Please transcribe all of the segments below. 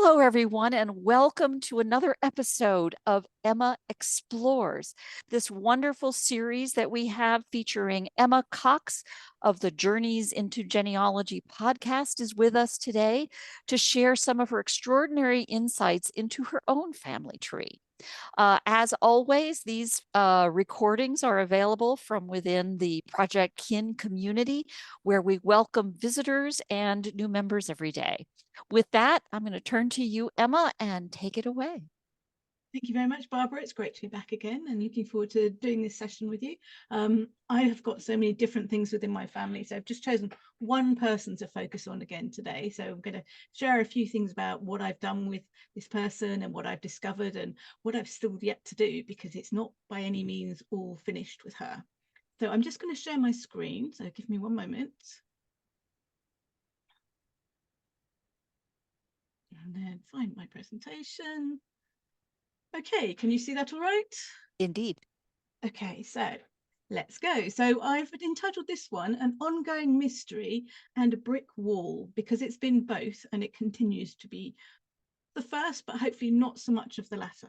Hello, everyone, and welcome to another episode of Emma Explores, this wonderful series that we have featuring Emma Cox of the Journeys into Genealogy podcast is with us today to share some of her extraordinary insights into her own family tree. As always, these recordings are available from within the Project Kin community, where we welcome visitors and new members every day. With that, I'm going to turn to you, Emma, and take it away. Thank you very much, Barbara. It's great to be back again and looking forward to doing this session with you. I have got so many different things within my family, so I've just chosen one person to focus on again today. So I'm going to share a few things about what I've done with this person and what I've discovered and what I've still yet to do, because it's not by any means all finished with her. So I'm just going to share my screen. So give me one moment. And then find my presentation. Okay, can you see that all right? Indeed. Okay, so let's go. So I've entitled this one An Ongoing Mystery and a Brick Wall, because it's been both and it continues to be the first, but hopefully not so much of the latter.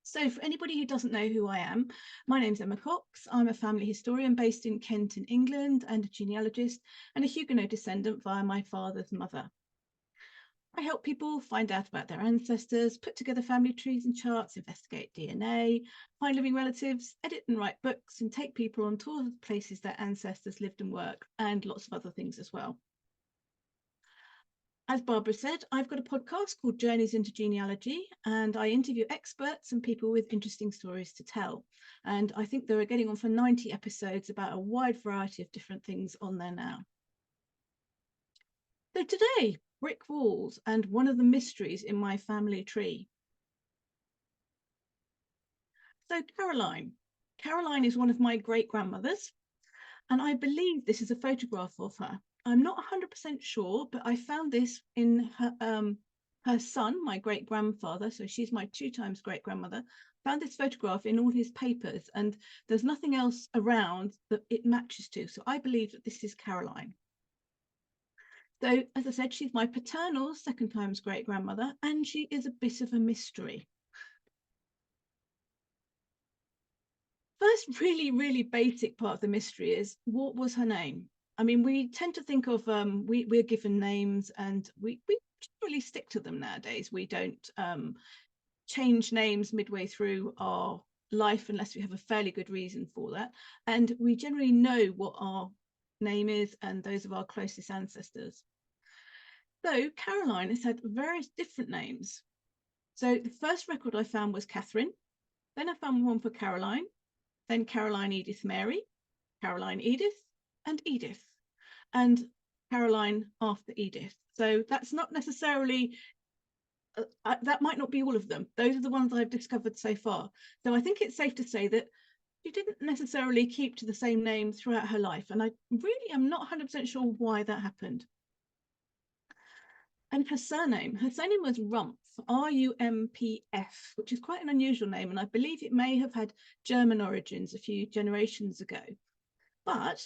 So for anybody who doesn't know who I am, my name's Emma Cox. I'm a family historian based in Kent in England and a genealogist and a Huguenot descendant via my father's mother. I help people find out about their ancestors, put together family trees and charts, investigate DNA, find living relatives, edit and write books, and take people on tours of places their ancestors lived and worked, and lots of other things as well. As Barbara said, I've got a podcast called Journeys into Genealogy, and I interview experts and people with interesting stories to tell. And I think they're getting on for 90 episodes about a wide variety of different things on there now. So today, brick walls and one of the mysteries in my family tree. So Caroline is one of my great-grandmothers, and I believe this is a photograph of her. I'm not 100% sure, but I found this in her son, my great-grandfather, so she's my 2 times great-grandmother, found this photograph in all his papers, and there's nothing else around that it matches to. So I believe that this is Caroline. So, as I said, she's my paternal 2nd times great-grandmother, and she is a bit of a mystery. First, really basic part of the mystery is, what was her name? I mean, we tend to think of, we're given names and we generally stick to them nowadays. We don't change names midway through our life unless we have a fairly good reason for that. And we generally know what our name is and those of our closest ancestors. So Caroline has had various different names. So the first record I found was Catherine. Then I found one for Caroline, then Caroline Edith Mary, Caroline Edith, and Edith, and Caroline after Edith. So that's not necessarily, that might not be all of them. Those are the ones I've discovered so far. So I think it's safe to say that she didn't necessarily keep to the same name throughout her life. And I really am not 100% sure why that happened. And her surname was Rumpf, R-U-M-P-F, which is quite an unusual name. And I believe it may have had German origins a few generations ago. But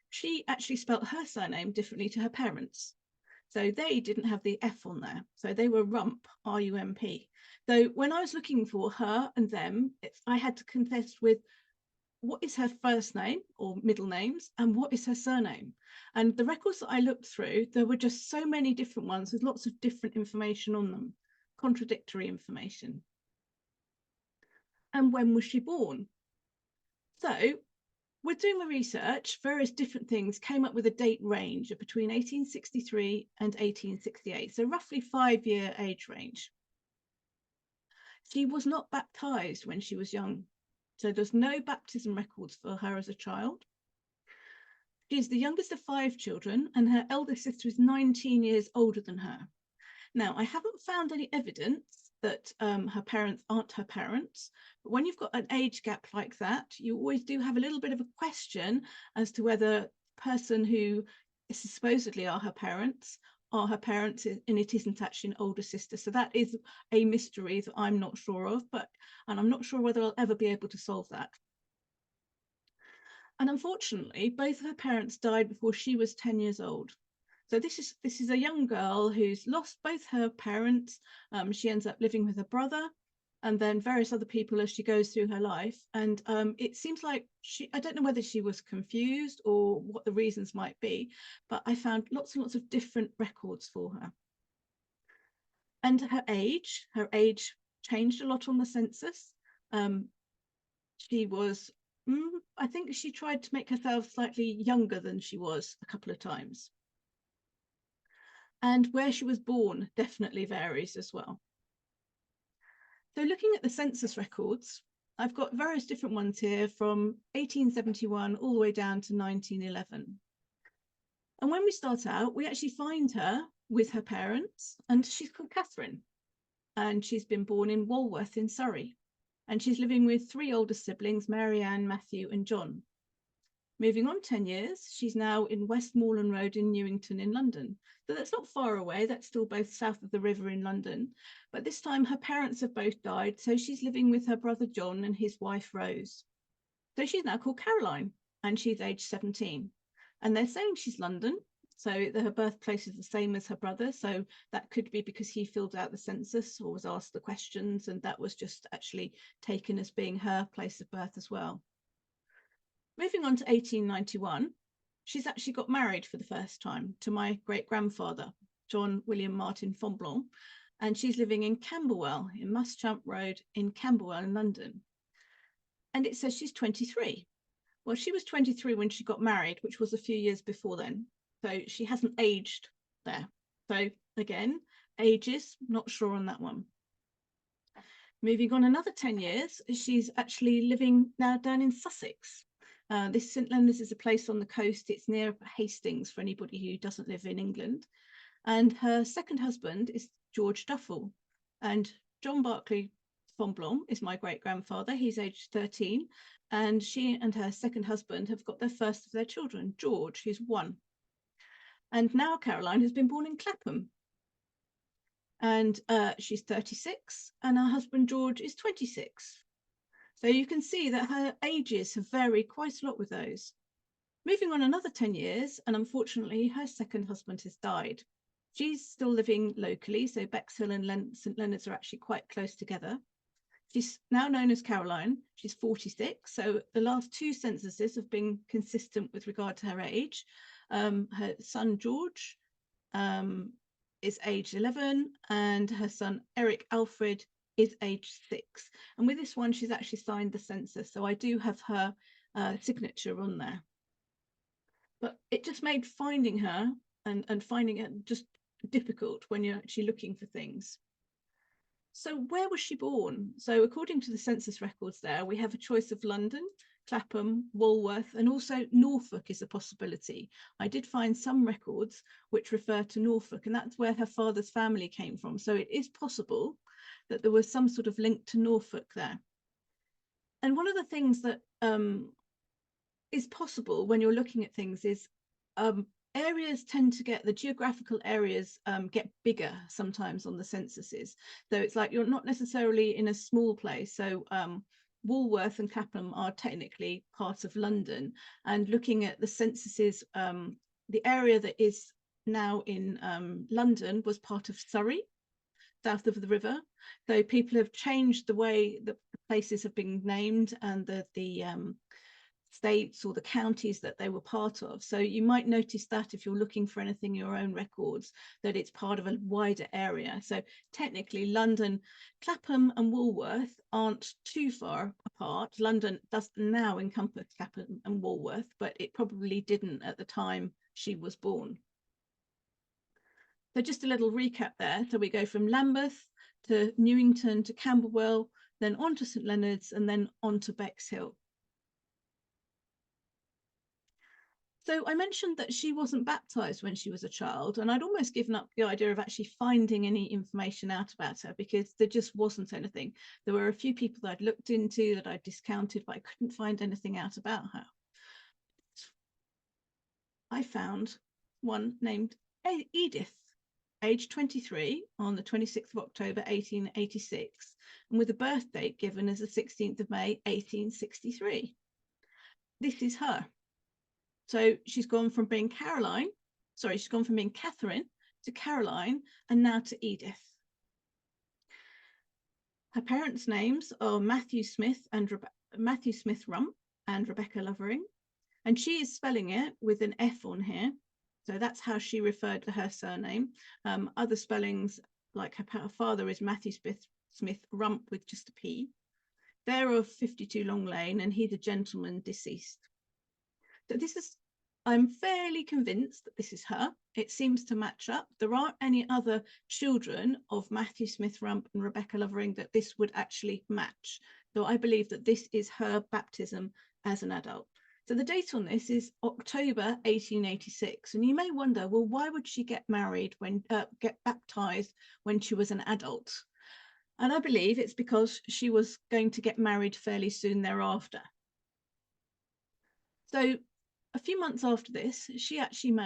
she actually spelt her surname differently to her parents. So they didn't have the F on there. So they were Rump, R-U-M-P. So when I was looking for her and them, I had to contest with what is her first name or middle names and what is her surname. And the records that I looked through, there were just so many different ones with lots of different information on them, contradictory information. And when was she born? So with doing my research, various different things came up with a date range of between 1863 and 1868, so roughly 5-year age range. She was not baptized when she was young, so there's no baptism records for her as a child. She's the youngest of 5 children, and her eldest sister is 19 years older than her. Now, I haven't found any evidence that her parents aren't her parents, but when you've got an age gap like that, you always do have a little bit of a question as to whether the person who supposedly are her parents and it isn't actually an older sister. So that is a mystery that I'm not sure of, and I'm not sure whether I'll ever be able to solve that. And unfortunately, both of her parents died before she was 10 years old. So this is a young girl who's lost both her parents. She ends up living with her brother and then various other people as she goes through her life. And it seems like I don't know whether she was confused or what the reasons might be, but I found lots and lots of different records for her. And her age changed a lot on the census. She was, I think she tried to make herself slightly younger than she was a couple of times. And where she was born definitely varies as well. So looking at the census records, I've got various different ones here from 1871 all the way down to 1911. And when we start out, we actually find her with her parents, and she's called Catherine. And she's been born in Walworth in Surrey. And she's living with 3 older siblings, Mary Ann, Matthew, and John. Moving on 10 years, she's now in Westmoreland Road in Newington in London. So that's not far away, that's still both south of the river in London. But this time her parents have both died, so she's living with her brother John and his wife Rose. So she's now called Caroline, and she's aged 17. And they're saying she's London, so her birthplace is the same as her brother. So that could be because he filled out the census or was asked the questions, and that was just actually taken as being her place of birth as well. Moving on to 1891, she's actually got married for the first time to my great-grandfather, John William Martin Fonblanc, and she's living in Camberwell, in Muschamp Road in Camberwell in London. And it says she's 23. Well, she was 23 when she got married, which was a few years before then. So she hasn't aged there. So again, ages, not sure on that one. Moving on another 10 years, she's actually living now down in Sussex. This St Leonard's is a place on the coast. It's near Hastings for anybody who doesn't live in England. And her second husband is George Duffel. And John Barclay Fonblanc is my great-grandfather. He's aged 13. And she and her second husband have got their first of their children, George, who's 1. And now Caroline has been born in Clapham. And she's 36, and her husband George is 26. So you can see that her ages have varied quite a lot with those. Moving on another 10 years, and unfortunately her second husband has died. She's still living locally, so Bexhill and St Leonard's are actually quite close together. She's now known as Caroline. She's 46, so the last 2 censuses have been consistent with regard to her age. Her son George is aged 11, and her son Eric Alfred is aged 6. And with this one, she's actually signed the census, so I do have her signature on there. But it just made finding her and finding it just difficult when you're actually looking for things. So where was she born? So according to the census records there, we have a choice of London, Clapham, Walworth, and also Norfolk is a possibility. I did find some records which refer to Norfolk, and that's where her father's family came from. So it is possible that there was some sort of link to Norfolk there. And one of the things that is possible when you're looking at things is areas tend to get, the geographical areas get bigger sometimes on the censuses. So it's like you're not necessarily in a small place. So Walworth and Clapham are technically part of London, and looking at the censuses, the area that is now in London was part of Surrey, south of the river. So people have changed the way that places have been named and the states or the counties that they were part of. So you might notice that if you're looking for anything in your own records, that it's part of a wider area. So technically London, Clapham and Walworth aren't too far apart. London does now encompass Clapham and Walworth, but it probably didn't at the time she was born. So just a little recap there. So we go from Lambeth to Newington to Camberwell, then on to St Leonard's, and then on to Bexhill. So I mentioned that she wasn't baptized when she was a child, and I'd almost given up the idea of actually finding any information out about her because there just wasn't anything. There were a few people that I'd looked into that I'd discounted, but I couldn't find anything out about her. I found one named Edith, age 23, on the 26th of October 1886, and with a birth date given as the 16th of May 1863. This is her. So she's gone from being Caroline she's gone from being Catherine to Caroline and now to Edith. Her parents' names are Matthew Smith Rumpf and Rebecca Lovering, and she is spelling it with an F on here. So that's how she referred to her surname. Other spellings, like her father is Matthew Smith Rumpf with just a P. They're of 52 Long Lane, and he's a gentleman deceased. So this is, I'm fairly convinced that this is her. It seems to match up. There aren't any other children of Matthew Smith Rumpf and Rebecca Lovering that this would actually match. So I believe that this is her baptism as an adult. So the date on this is October 1886. And you may wonder, well, why would she get married get baptized when she was an adult? And I believe it's because she was going to get married fairly soon thereafter. So a few months after this, she actually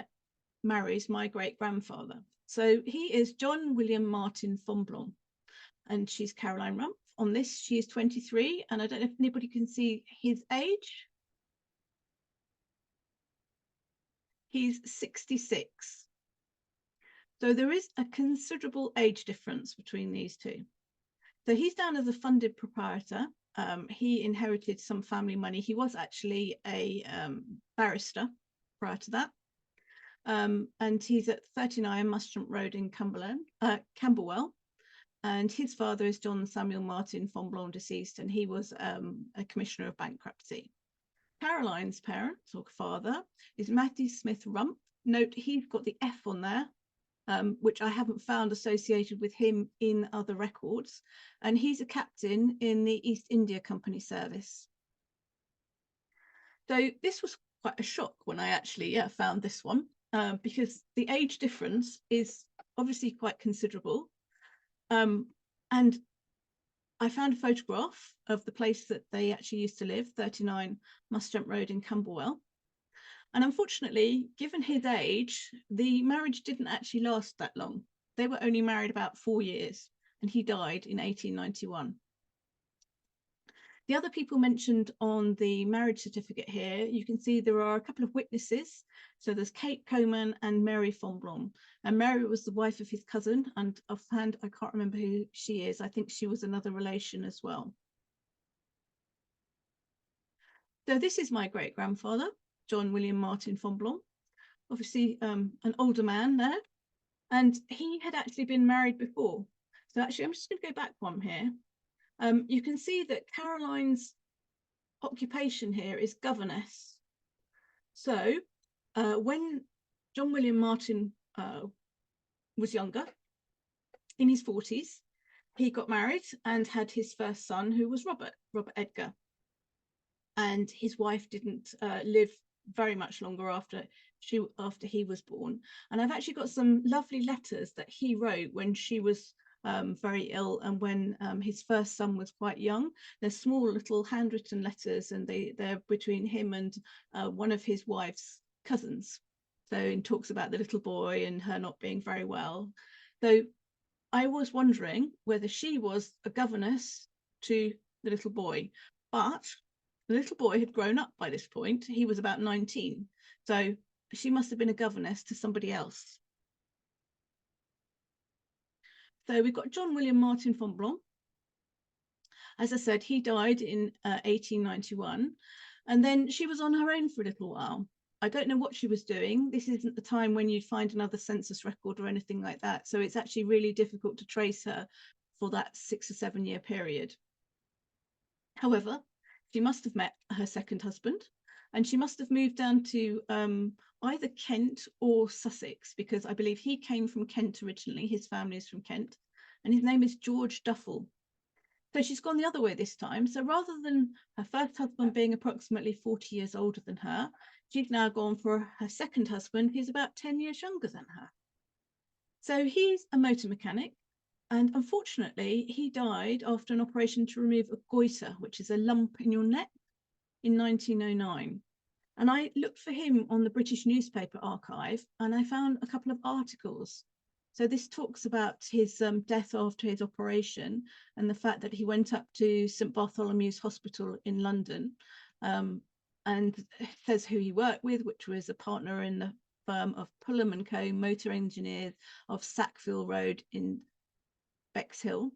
marries my great-grandfather. So he is John William Martin Fonblanc, and she's Caroline Rumpf. On this, she is 23, and I don't know if anybody can see his age. He's 66. So there is a considerable age difference between these two. So he's down as a funded proprietor. He inherited some family money. He was actually a barrister prior to that. And he's at 39 Mustramp Road in Camberwell. And his father is John Samuel Martin Fonblanc, deceased, and he was a commissioner of bankruptcy. Caroline's parents or father is Matthew Smith Rumpf. Note he's got the F on there, which I haven't found associated with him in other records. And he's a captain in the East India Company service. So this was quite a shock when I actually found this one, because the age difference is obviously quite considerable. And I found a photograph of the place that they actually used to live, 39 Mustramp Road in Camberwell. And unfortunately, given his age, the marriage didn't actually last that long. They were only married about 4 years, and he died in 1891. The other people mentioned on the marriage certificate here, you can see there are a couple of witnesses. So there's Kate Coman and Mary Fonblanc. And Mary was the wife of his cousin, and offhand, I can't remember who she is. I think she was another relation as well. So this is my great-grandfather, John William Martin Fonblanc, obviously an older man there. And he had actually been married before. So actually, I'm just going to go back one here. You can see that Caroline's occupation here is governess. So when John William Martin was younger, in his 40s, he got married and had his first son, who was Robert Edgar. And his wife didn't live very much longer after he was born. And I've actually got some lovely letters that he wrote when she was very ill, and when his first son was quite young. They're small little handwritten letters, and they're between him and one of his wife's cousins. So it talks about the little boy and her not being very well. So I was wondering whether she was a governess to the little boy, but the little boy had grown up by this point. He was about 19. So she must have been a governess to somebody else. So we've got John William Martin Fonblanc. As I said, he died in 1891. And then she was on her own for a little while. I don't know what she was doing. This isn't the time when you'd find another census record or anything like that. So it's actually really difficult to trace her for that 6 or 7 year period. However, she must have met her second husband, and she must have moved down to either Kent or Sussex, because I believe he came from Kent originally. His family is from Kent, and his name is George Duffel. So she's gone the other way this time. So rather than her first husband being approximately 40 years older than her, she's now gone for her second husband, who's about 10 years younger than her. So he's a motor mechanic. And unfortunately, he died after an operation to remove a goiter, which is a lump in your neck, in 1909. And I looked for him on the British Newspaper Archive, and I found a couple of articles. So this talks about his death after his operation, and the fact that he went up to St Bartholomew's Hospital in London, and says who he worked with, which was a partner in the firm of Pullum and Co. Motor Engineers of Sackville Road in Bexhill.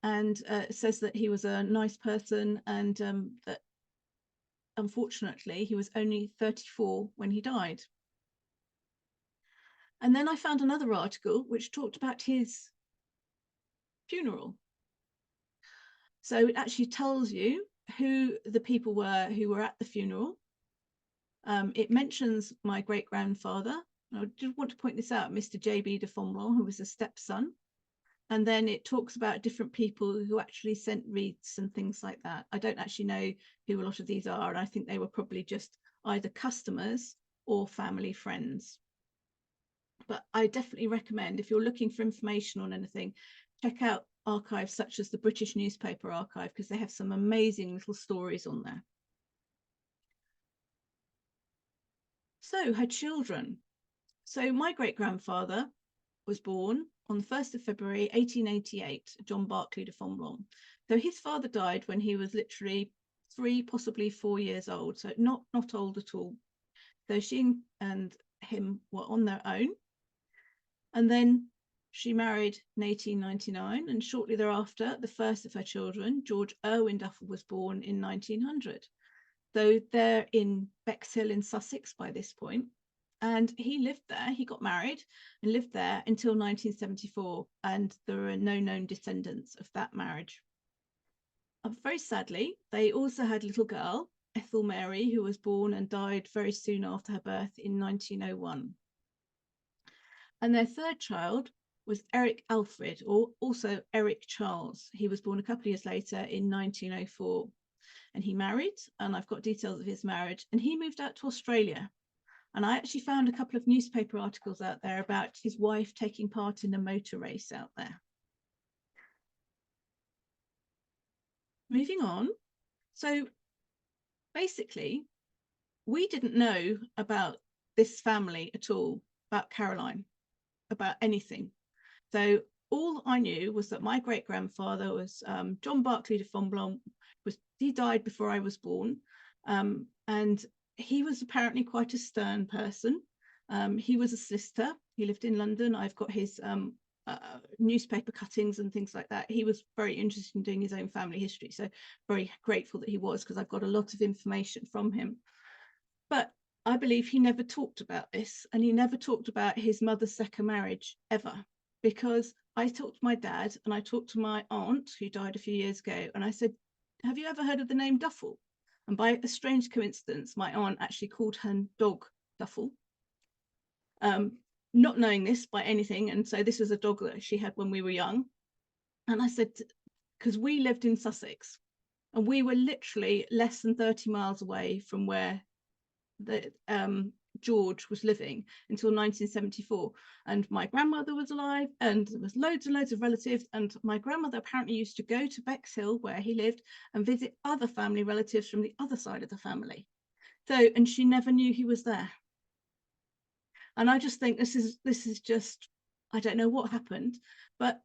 And it says that he was a nice person, and that unfortunately he was only 34 when he died. And then I found another article which talked about his funeral. So it actually tells you who the people were who were at the funeral. It mentions my great-grandfather. I did want to point this out, Mr. J.B. de Fomblon, who was a stepson. And then it talks about different people who actually sent wreaths and things like that. I don't actually know who a lot of these are. And I think they were probably just either customers or family friends. But I definitely recommend, if you're looking for information on anything, check out archives such as the British Newspaper Archive, because they have some amazing little stories on there. So her children. So my great-grandfather was born on the 1st of February 1888, John Barclay de Fomblon. So his father died when he was literally 3, possibly 4 years old, so not old at all. So she and him were on their own. And then she married in 1899, and shortly thereafter, the first of her children, George Irwin Duffel, was born in 1900. So they're in Bexhill in Sussex by this point. And he lived there, he got married and lived there until 1974. And there are no known descendants of that marriage. Very sadly, they also had a little girl, Ethel Mary, who was born and died very soon after her birth in 1901. And their third child was Eric Alfred, or also Eric Charles. He was born a couple of years later in 1904. And he married, and I've got details of his marriage, and he moved out to Australia. And I actually found a couple of newspaper articles out there about his wife taking part in a motor race out there. Moving on. So basically, we didn't know about this family at all, about Caroline, about anything. So all I knew was that my great-grandfather was John Barclay de Fomblon. He died before I was born, and he was apparently quite a stern person. He was a solicitor. He lived in London. I've got his newspaper cuttings and things like that. He was very interested in doing his own family history, so very grateful that he was, because I've got a lot of information from him. But I believe he never talked about this, and he never talked about his mother's second marriage ever, because I talked to my dad and I talked to my aunt, who died a few years ago, and I said, have you ever heard of the name Duffel? And by a strange coincidence, my aunt actually called her dog Duffel, not knowing this by anything. And so this was a dog that she had when we were young. And I said, because we lived in Sussex, and we were literally less than 30 miles away from where the George was living until 1974. And my grandmother was alive, and there was loads and loads of relatives. And my grandmother apparently used to go to Bexhill, where he lived, and visit other family relatives from the other side of the family. So, and she never knew he was there. And I just think this is just, I don't know what happened, but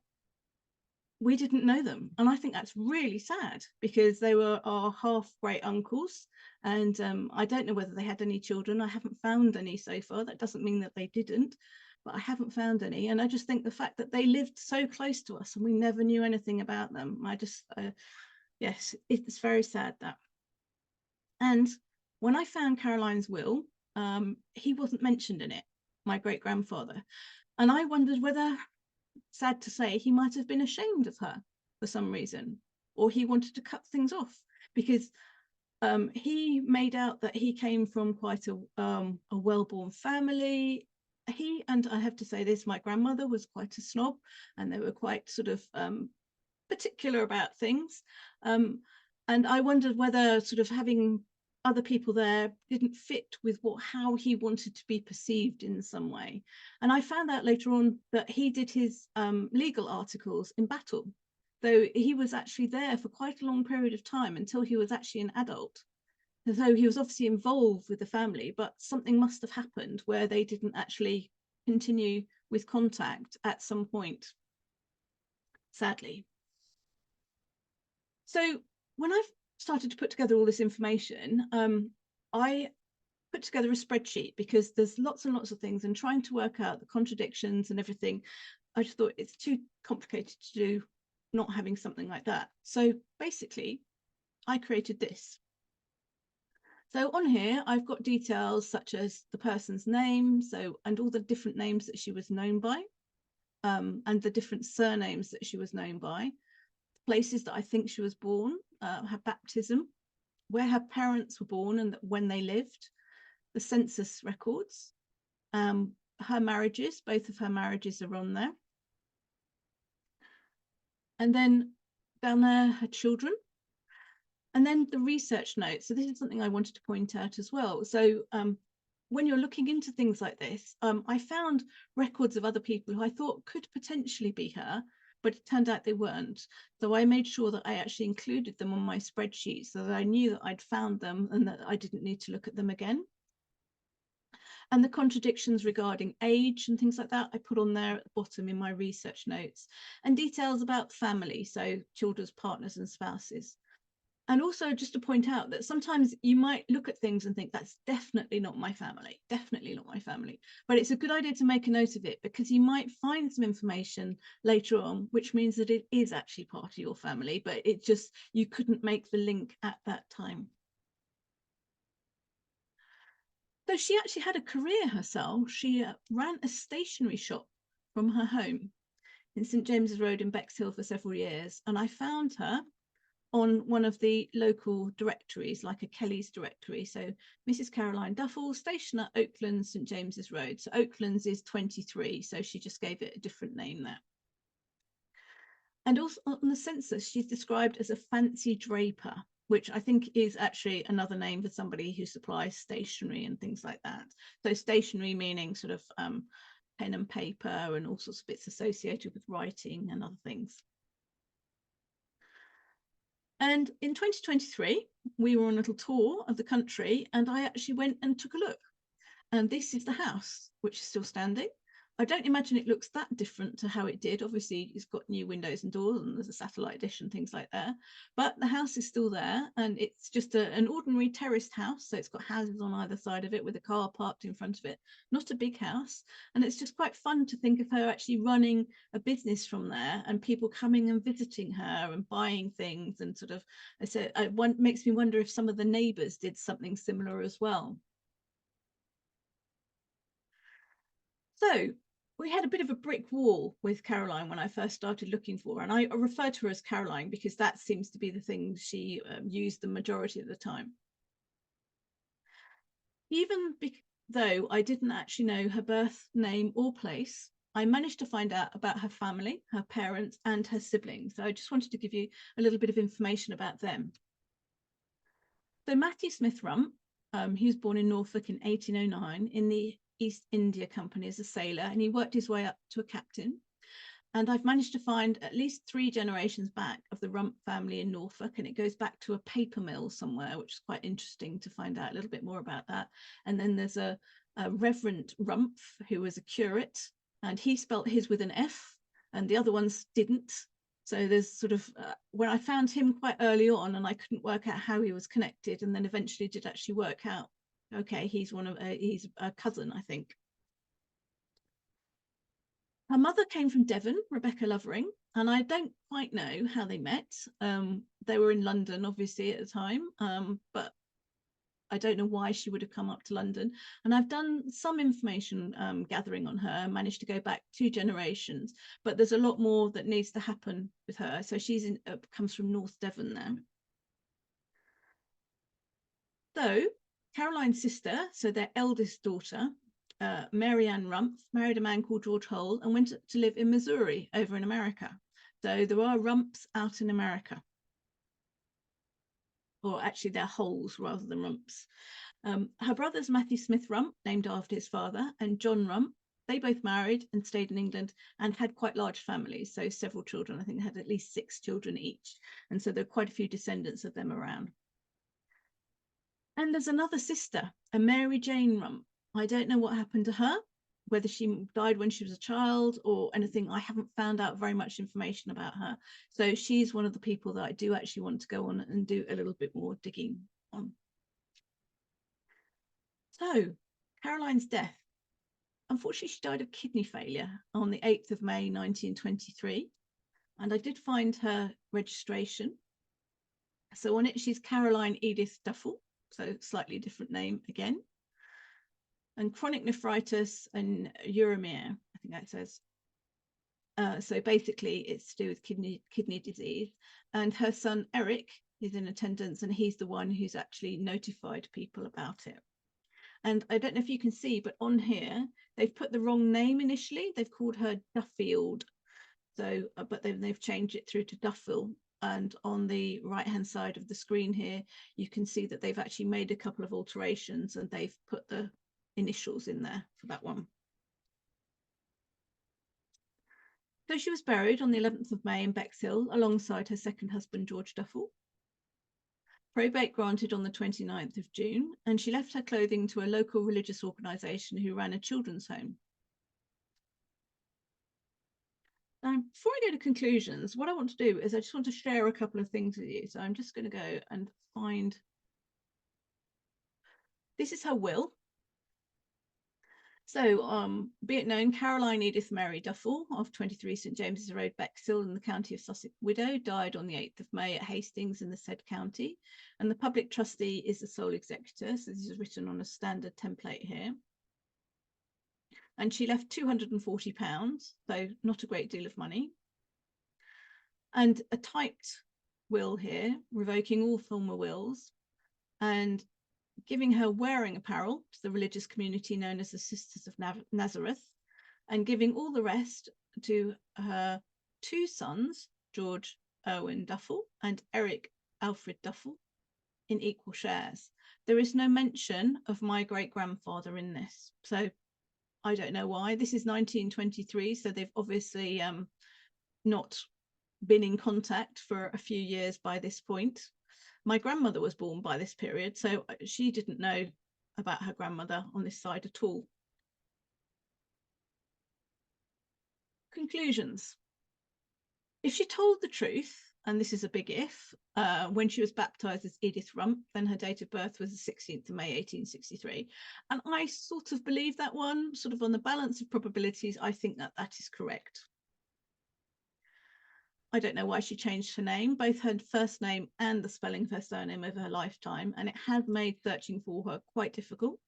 we didn't know them. And I think that's really sad, because they were our half great uncles. And I don't know whether they had any children. I haven't found any so far. That doesn't mean that they didn't, but I haven't found any. And I just think the fact that they lived so close to us and we never knew anything about them, I just, yes, it's very sad, that. And when I found Caroline's will, he wasn't mentioned in it, my great-grandfather. And I wondered whether, sad to say, he might have been ashamed of her for some reason, or he wanted to cut things off, because he made out that he came from quite a well-born family. He, and I have to say this, my grandmother was quite a snob, and they were quite sort of particular about things. And I wondered whether sort of having other people there didn't fit with how he wanted to be perceived in some way. And I found out later on that he did his legal articles in Battle. So he was actually there for quite a long period of time, until he was actually an adult. So he was obviously involved with the family, but something must have happened where they didn't actually continue with contact at some point, sadly. So when I've started to put together all this information, I put together a spreadsheet, because there's lots and lots of things, and trying to work out the contradictions and everything, I just thought it's too complicated to do not having something like that. So basically, I created this. So on here, I've got details such as the person's name, and all the different names that she was known by, and the different surnames that she was known by, places that I think she was born, her baptism, where her parents were born and when they lived, the census records, her marriages, both of her marriages are on there. And then down there, her children. And then the research notes. So this is something I wanted to point out as well. So when you're looking into things like this, I found records of other people who I thought could potentially be her, but it turned out they weren't. So I made sure that I actually included them on my spreadsheet so that I knew that I'd found them and that I didn't need to look at them again. And the contradictions regarding age and things like that, I put on there at the bottom in my research notes, and details about family, so children's partners and spouses. And also just to point out that sometimes you might look at things and think that's definitely not my family, definitely not my family. But it's a good idea to make a note of it, because you might find some information later on, which means that it is actually part of your family, but it just, you couldn't make the link at that time. So she actually had a career herself. She ran a stationery shop from her home in St James's Road in Bexhill for several years. And I found her on one of the local directories, like a Kelly's directory. So Mrs. Caroline Duffel, stationer, Oaklands, St James's Road. So Oaklands is 23, so she just gave it a different name there. And also on the census, she's described as a fancy draper, which I think is actually another name for somebody who supplies stationery and things like that. So stationery meaning sort of pen and paper and all sorts of bits associated with writing and other things. And in 2023, we were on a little tour of the country, and I actually went and took a look. And this is the house, which is still standing. I don't imagine it looks that different to how it did. Obviously, it's got new windows and doors, and there's a satellite dish and things like that. But the house is still there, and it's just an ordinary terraced house. So it's got houses on either side of it with a car parked in front of it. Not a big house. And it's just quite fun to think of her actually running a business from there, and people coming and visiting her and buying things. And sort of, I said, it makes me wonder if some of the neighbours did something similar as well. So we had a bit of a brick wall with Caroline when I first started looking for her, and I refer to her as Caroline because that seems to be the thing she used the majority of the time. Even though I didn't actually know her birth name or place, I managed to find out about her family, her parents, and her siblings. So I just wanted to give you a little bit of information about them. So Matthew Smith Rumpf, he was born in Norfolk in 1809 in the East India Company as a sailor, and he worked his way up to a captain. And I've managed to find at least 3 generations back of the Rumpf family in Norfolk, and it goes back to a paper mill somewhere, which is quite interesting to find out a little bit more about that. And then there's a Reverend Rumpf, who was a curate, and he spelt his with an F, and the other ones didn't. So there's sort of, when I found him quite early on, and I couldn't work out how he was connected, and then eventually did actually work out, okay, he's he's a cousin, I think. Her mother came from Devon, Rebecca Lovering, and I don't quite know how they met. They were in London, obviously, at the time, but I don't know why she would have come up to London. And I've done some information gathering on her, managed to go back 2 generations, but there's a lot more that needs to happen with her. So she's comes from North Devon now. So Caroline's sister, so their eldest daughter, Mary Ann Rumpf, married a man called George Hole and went to live in Missouri over in America. So there are Rumpfs out in America. Or actually they're Holes rather than Rumpfs. Her brothers Matthew Smith Rumpf, named after his father, and John Rumpf, they both married and stayed in England and had quite large families, so several children. I think they had at least 6 children each. And so there are quite a few descendants of them around. And there's another sister, a Mary Jane Rumpf. I don't know what happened to her, whether she died when she was a child or anything. I haven't found out very much information about her. So she's one of the people that I do actually want to go on and do a little bit more digging on. So, Caroline's death. Unfortunately, she died of kidney failure on the 8th of May, 1923. And I did find her registration. So on it, she's Caroline Edith Duffel, so slightly different name again. And chronic nephritis and uremia, I think that says. So basically, it's to do with kidney disease. And her son, Eric, is in attendance, and he's the one who's actually notified people about it. And I don't know if you can see, but on here, they've put the wrong name initially. They've called her Duffield. So, but then they've changed it through to Duffel. And on the right-hand side of the screen here, you can see that they've actually made a couple of alterations and they've put the initials in there for that one. So she was buried on the 11th of May in Bexhill alongside her second husband, George Duffel. Probate granted on the 29th of June, and she left her clothing to a local religious organisation who ran a children's home. Now, before I go to conclusions, what I want to do is I just want to share a couple of things with you. So I'm just going to go and find. This is her will. So, be it known, Caroline Edith Mary Duffel of 23 St James's Road, Bexhill, in the county of Sussex, widow, died on the 8th of May at Hastings in the said county. And the public trustee is the sole executor. So this is written on a standard template here. And she left £240, so not a great deal of money. And a typed will here, revoking all former wills and giving her wearing apparel to the religious community known as the Sisters of Nazareth, and giving all the rest to her two sons, George Owen Duffel and Eric Alfred Duffel, in equal shares. There is no mention of my great-grandfather in this. So I don't know why. This is 1923, so they've obviously not been in contact for a few years by this point. My grandmother was born by this period, so she didn't know about her grandmother on this side at all. Conclusions. If she told the truth, and this is a big if, when she was baptised as Edith Rumpf, then her date of birth was the 16th of May, 1863. And I sort of believe that one, sort of on the balance of probabilities, I think that that is correct. I don't know why she changed her name, both her first name and the spelling of her surname over her lifetime, and it has made searching for her quite difficult.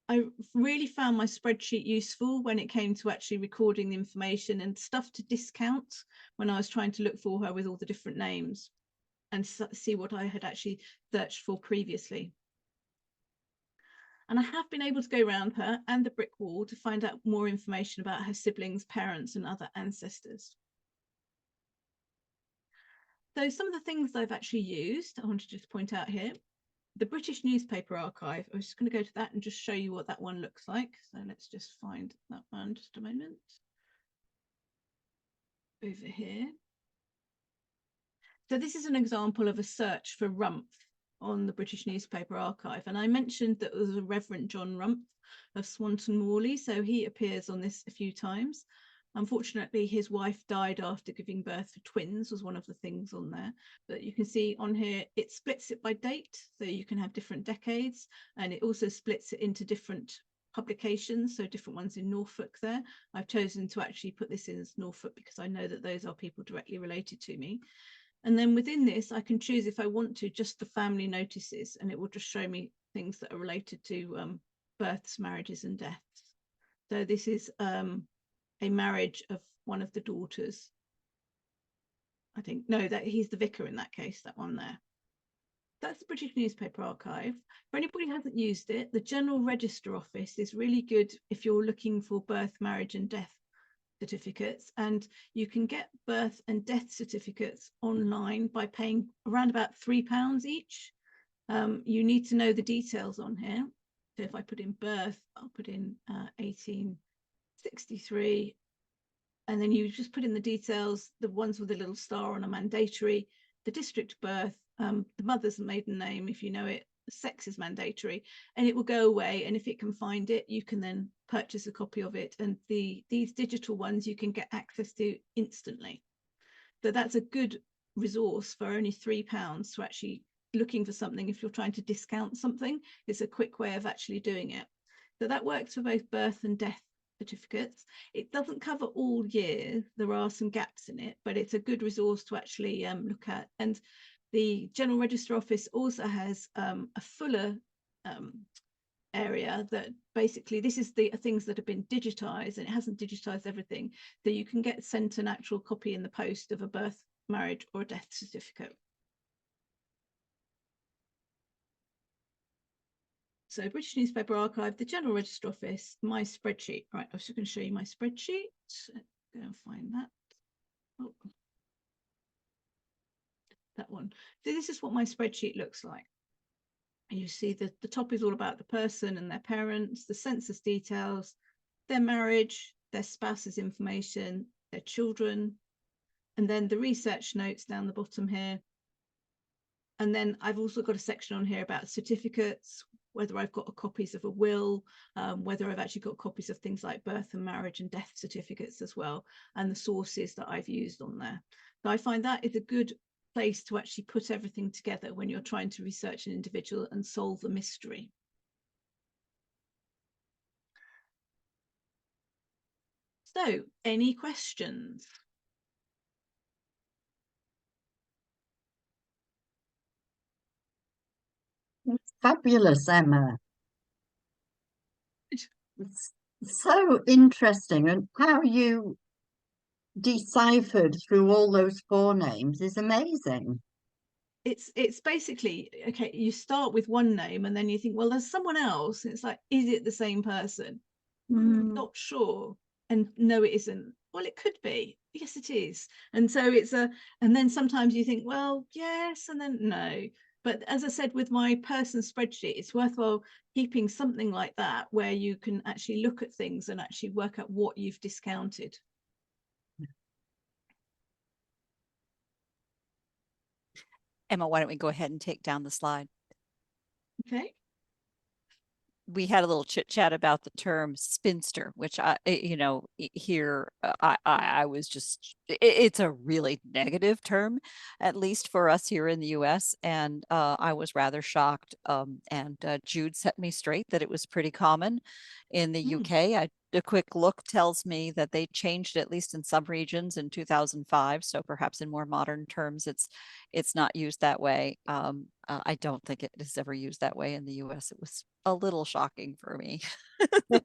I really found my spreadsheet useful when it came to actually recording the information and stuff to discount when I was trying to look for her with all the different names and see what I had actually searched for previously. And I have been able to go around her and the brick wall to find out more information about her siblings, parents, and other ancestors. So some of the things I've actually used, I want to just point out here. The British Newspaper Archive. I'm just going to go to that and just show you what that one looks like. So let's just find that one just a moment. Over here. So this is an example of a search for Rumpf on the British Newspaper Archive. And I mentioned that there was a Reverend John Rumpf of Swanton Morley. So he appears on this a few times. Unfortunately, his wife died after giving birth to twins, was one of the things on there. But you can see on here, it splits it by date. So you can have different decades. And it also splits it into different publications. So different ones in Norfolk there. I've chosen to actually put this in as Norfolk because I know that those are people directly related to me. And then within this, I can choose if I want to just the family notices, and it will just show me things that are related to births, marriages, and deaths. So this is a marriage of one of the daughters. I think, no, that he's the vicar in that case, that one there. That's the British Newspaper Archive. For anybody who hasn't used it, the General Register Office is really good if you're looking for birth, marriage, and death certificates, and you can get birth and death certificates online by paying around about £3 each. You need to know the details on here. So if I put in birth, I'll put in 1863, and then you just put in the details. The ones with a little star on are mandatory. The district of birth, the mother's maiden name, if you know it, sex is mandatory, and it will go away. And if it can find it, you can then purchase a copy of it. And these digital ones you can get access to instantly. So that's a good resource for only £3 to actually looking for something, if you're trying to discount something, it's a quick way of actually doing it. So that works for both birth and death certificates. It doesn't cover all years. There are some gaps in it, but it's a good resource to actually look at. And the General Register Office also has a fuller area that basically, this is the things that have been digitized, and it hasn't digitized everything. So you can get sent an actual copy in the post of a birth, marriage, or a death certificate. So British Newspaper Archive, the General Register Office, my spreadsheet. Right, I was just going to show you my spreadsheet. Go and find that. Oh. That one. So this is what my spreadsheet looks like. And you see that the top is all about the person and their parents, the census details, their marriage, their spouse's information, their children, and then the research notes down the bottom here. And then I've also got a section on here about certificates, whether I've got copies of a will, whether I've actually got copies of things like birth and marriage and death certificates as well, and the sources that I've used on there. So I find that is a good place to actually put everything together when you're trying to research an individual and solve a mystery. So, any questions? Fabulous, Emma. It's so interesting, and how you deciphered through all those forenames is amazing. It's basically, okay, you start with one name and then you think, well, there's someone else. It's like, is it the same person? Not sure. And no, it isn't. Well, it could be. Yes, it is. And so it's and then sometimes you think, well, yes, and then no. But as I said, with my person spreadsheet, it's worthwhile keeping something like that where you can actually look at things and actually work out what you've discounted. Emma, why don't we go ahead and take down the slide? Okay. We had a little chit chat about the term spinster, which here I was just, it's a really negative term, at least for us here in the US. And I was rather shocked. And Jude set me straight that it was pretty common in the UK. A quick look tells me that they changed, at least in some regions, in 2005. So perhaps in more modern terms, it's not used that way. I don't think it is ever used that way in the US. It was a little shocking for me.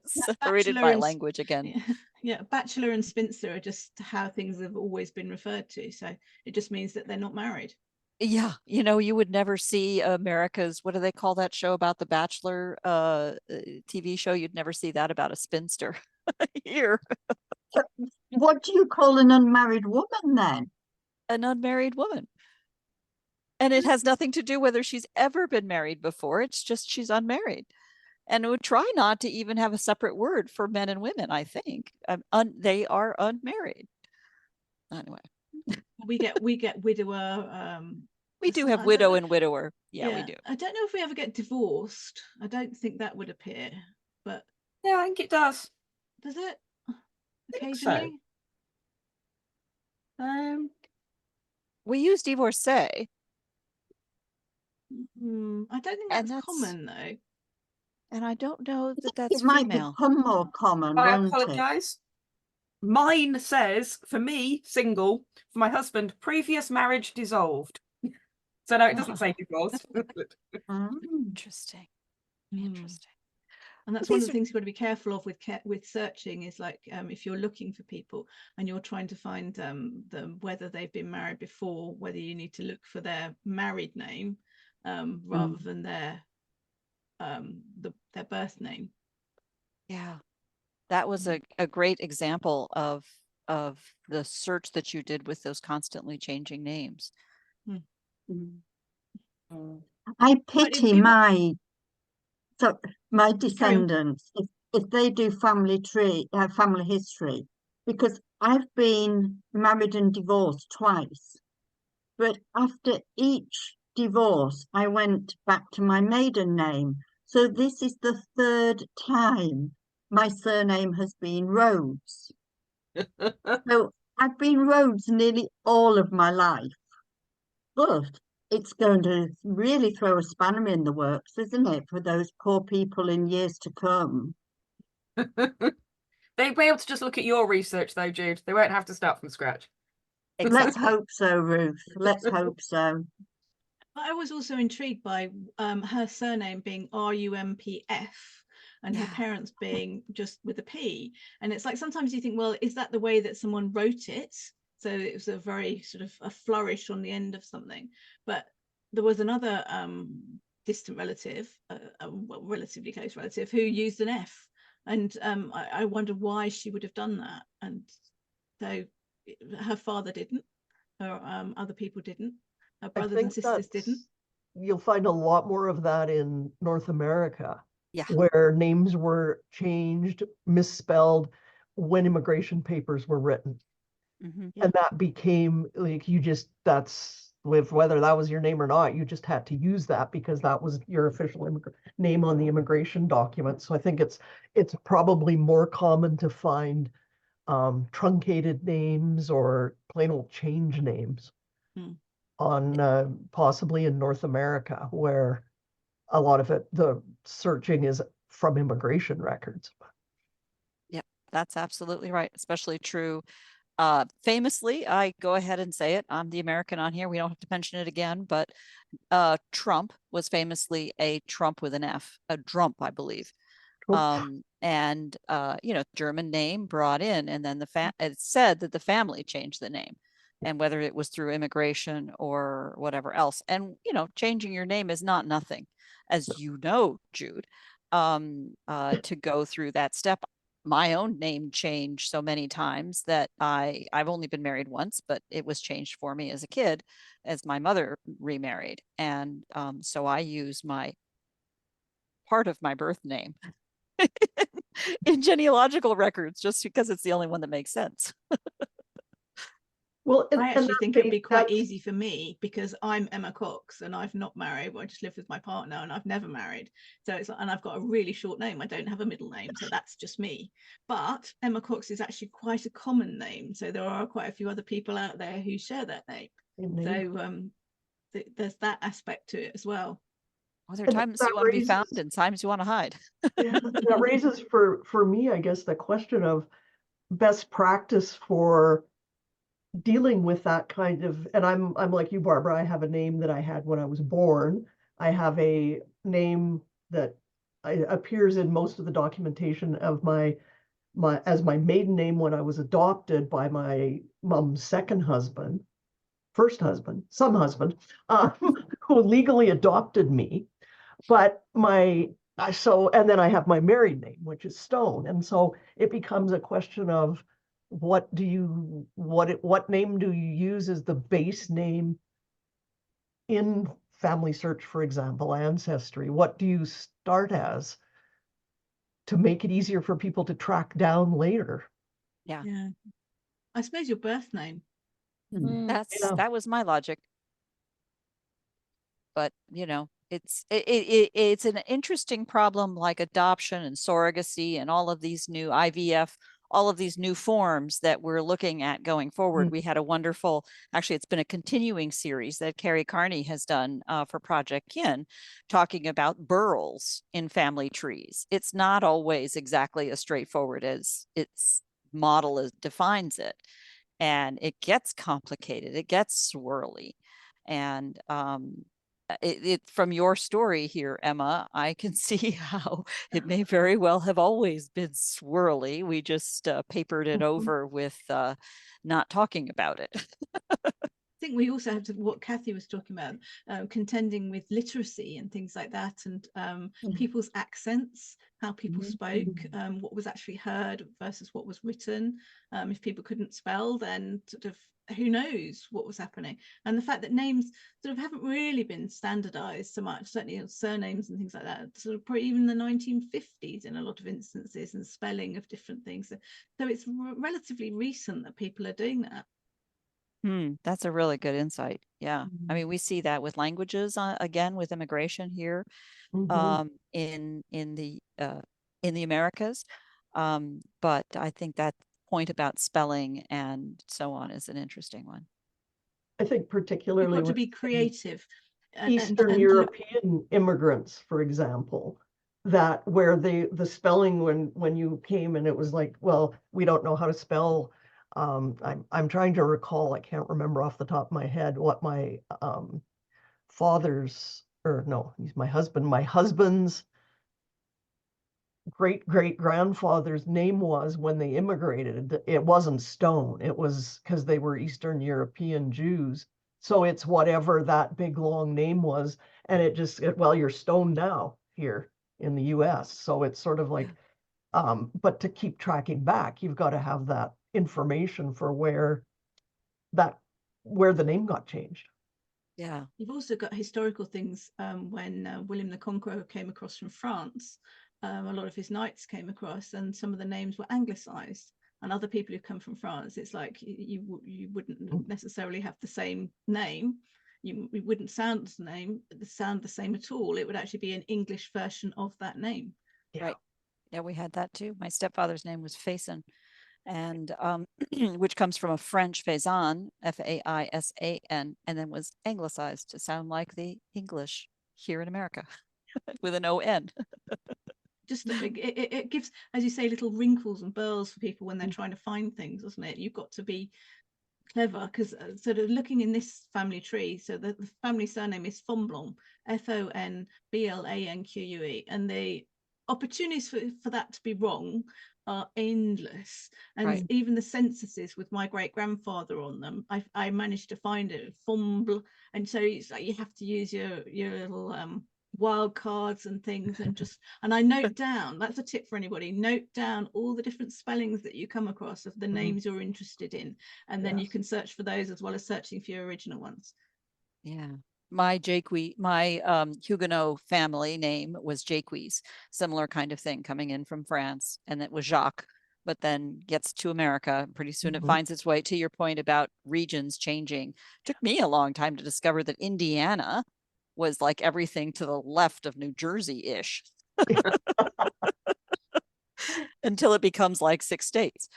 Separated by language again. Yeah, bachelor and spinster are just how things have always been referred to. So it just means that they're not married. Yeah, you would never see America's, what do they call that show about the Bachelor TV show? You'd never see that about a spinster here. What do you call an unmarried woman then? An unmarried woman. And it has nothing to do whether she's ever been married before. It's just she's unmarried. And would try not to even have a separate word for men and women, I think. They are unmarried. Anyway. We get widower. We do have widow and widower. Yeah, we do. I don't know if we ever get divorced. I don't think that would appear, but yeah, I think it does. Does it? Occasionally. So. We use divorcee. I don't think that's common though. And I don't know that that's it might female. become more common. I apologize. Mine says, for me, single. For my husband, previous marriage dissolved. So no, it doesn't say divorced. Interesting. Interesting. And that's one of the things you've got to be careful of with searching is like if you're looking for people and you're trying to find them whether they've been married before, whether you need to look for their married name rather than their birth name. Yeah, that was a great example of the search that you did with those constantly changing names. I pity my descendants if they do family history, because I've been married and divorced twice, but after each divorce I went back to my maiden name. So this is the third time my surname has been Rhodes. So I've been Rhodes nearly all of my life, but it's going to really throw a spanner in the works, isn't it, for those poor people in years to come? They'll be able to just look at your research, though, Jude. They won't have to start from scratch. Let's hope so, Ruth. Let's hope so. I was also intrigued by her surname being Rumpf and her parents being just with a P. And it's like sometimes you think, well, is that the way that someone wrote it? So it was a very sort of a flourish on the end of something. But there was another distant relative, well, relatively close relative, who used an F. And I wonder why she would have done that. And so her father didn't, her other people didn't. Her brothers and sisters didn't. You'll find a lot more of that in North America, Yeah. where names were changed, misspelled when immigration papers were written. Mm-hmm. And that became like, that's with whether that was your name or not, you just had to use that because that was your official name on the immigration document. So I think it's probably more common to find truncated names or plain old change names on possibly in North America, where a lot of it, the searching is from immigration records. Yep, that's absolutely right. Especially true. Famously, I go ahead and say it. I'm the American on here. We don't have to mention it again, but Trump was famously a Trump with an F, a Drump, I believe. And German name brought in, and then it's said that the family changed the name, and whether it was through immigration or whatever else. And changing your name is not nothing, as you know, Jude. To go through that step. My own name changed so many times that I've only been married once, but it was changed for me as a kid, as my mother remarried, and so I use part of my birth name in genealogical records just because it's the only one that makes sense. Well, I actually think it'd be quite easy for me because I'm Emma Cox and I've not married. Well, I just live with my partner and I've never married. So and I've got a really short name. I don't have a middle name, so that's just me. But Emma Cox is actually quite a common name. So there are quite a few other people out there who share that name. So there's that aspect to it as well. Well, there are times you want to be found and times you want to hide. That raises for me, I guess, the question of best practice for dealing with that kind of, and I'm like you, Barbara. I have a name that I had when I was born. I have a name that appears in most of the documentation of my as my maiden name when I was adopted by my mom's second husband, some husband, who legally adopted me. But and then I have my married name, which is Stone. And so it becomes a question of what name do you use as the base name in Family Search, for example, Ancestry? What do you start as to make it easier for people to track down later? Yeah. I suppose your birth name. That was my logic. But it's an interesting problem, like adoption and surrogacy and all of these new IVF, all of these new forms that we're looking at going forward. We had a wonderful, actually, it's been a continuing series that Carrie Carney has done for Project Kin, talking about burls in family trees. It's not always exactly as straightforward as its model defines it. And it gets complicated, it gets swirly. And from your story here, Emma, I can see how it may very well have always been swirly. We just papered it over with not talking about it. I think we also have to, what Kathy was talking about, contending with literacy and things like that, and people's accents, how people spoke, what was actually heard versus what was written. If people couldn't spell, then sort of who knows what was happening. And the fact that names sort of haven't really been standardized so much, certainly surnames and things like that, sort of probably even the 1950s in a lot of instances, and spelling of different things. So it's relatively recent that people are doing that. That's a really good insight. Yeah. I mean, we see that with languages, again, with immigration here, in the Americas. But I think that point about spelling and so on is an interesting one. I think particularly you've got to be creative Eastern European immigrants, for example, that where the spelling when you came and it was like, well, we don't know how to spell. I'm trying to recall, I can't remember off the top of my head what my father's, or no, he's my husband's great grandfather's name was when they immigrated. It wasn't Stone. It was because they were Eastern European Jews. So it's whatever that big long name was. And well, you're Stone now here in the US. So it's sort of like, but to keep tracking back, you've got to have that information for where the name got changed. Yeah. You've also got historical things. When William the Conqueror came across from France, a lot of his knights came across, and some of the names were anglicized. And other people who come from France, it's like you wouldn't necessarily have the same name. You wouldn't sound the same at all. It would actually be an English version of that name. Yeah. Right. Yeah, we had that too. My stepfather's name was Faisan, and which comes from a French Faisan, Faisan, and then was anglicized to sound like the English here in America with an ON. Just it gives, as you say, little wrinkles and burls for people when they're trying to find things, doesn't it? You've got to be clever, because sort of looking in this family tree, so the family surname is Fonblanc, Fonblanque, and the opportunities for that to be wrong are endless. And Right. even the censuses with my great grandfather on them, I managed to find it, Fonblanc, and so it's like you have to use your little wild cards and things, and I note down, that's a tip for anybody, note down all the different spellings that you come across of the names you're interested in, and then you can search for those as well as searching for your original ones. Yeah. My Huguenot family name was Jaques, similar kind of thing, coming in from France, and it was Jacques, but then gets to America. Pretty soon it finds its way, to your point about regions changing. It took me a long time to discover that Indiana was like everything to the left of New Jersey-ish until it becomes like 6 states.